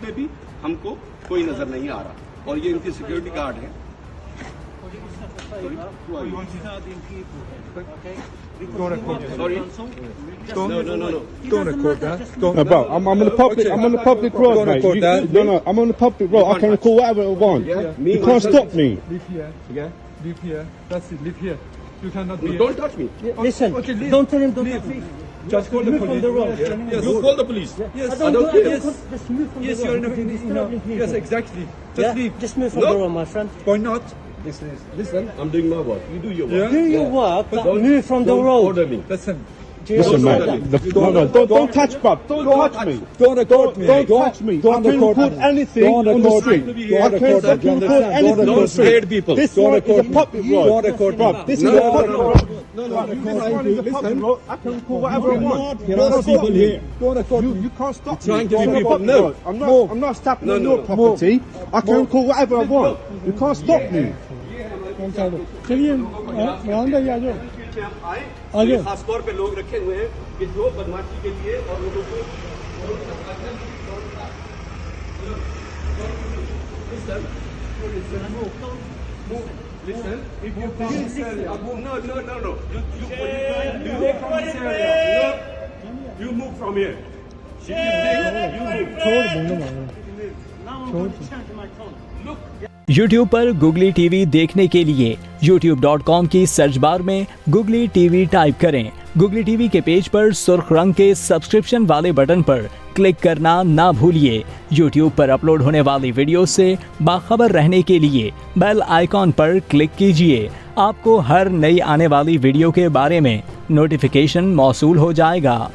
पे भी हमको कोई नजर नहीं आ रहा, और ये इनकी सिक्योरिटी गार्ड है। Sorry. No. Don't record that. No, bro, I'm on the public. I'm on the public road, Don't mate. record that. No, I'm on the public road. I can record whatever I want. Yeah, You can't stop me. Live here. Yeah. Live here. That's it. Live here. You cannot be. No, don't touch me. Listen, Okay, leave. don't tell him, don't Leave. touch me. Just call the Move from police. the road. Yes. Yes. You call the police. Yes. I don't care. Yes. Just move from Yes, the you're road. in a, Disturbing people. yes, exactly. Just Yeah? leave. Just move from No. the road, my friend. Why not? Listen, I'm doing my work. You do your work. Yeah. Do your work, but Don't- move from the Don't road. order me. Listen. Listen, Don't mate. touch me. Don't touch, bruv. Don't touch me. Don't record me. Don't touch me. I can record anything Don't on the record street. me. I Don't can record me. record Don't anything on the record street. scared people. This Don't road is a record me. public road. Don't record me. Bruv, this is No, a no, public no, road. No, This one is a public road. I can record whatever I want. There Don't are stop people me. here. Don't record me. You can't stop me. trying to It's be a people. public No. road. I'm not stepping No, on no, your no. property. I can record whatever I want. You can't stop me. चलिए बरामदा आ जाओ आ जाओ। खास तौर पे लोग रखे हुए हैं कि जो बदमाशी के लिए और लोगों को Listen, if you come this area, no. You move from here. You move. छोड़ देंगे मानो Now I'm going to change my tone. YouTube पर Googly TV देखने के लिए youtube.com की सर्च बार में Googly TV टाइप करें। Googly TV के पेज पर सुर्ख रंग के सब्सक्रिप्शन वाले बटन पर क्लिक करना ना भूलिए। YouTube पर अपलोड होने वाली वीडियो से बाखबर रहने के लिए बेल आइकॉन पर क्लिक कीजिए। आपको हर नई आने वाली वीडियो के बारे में नोटिफिकेशन मौसूल हो जाएगा।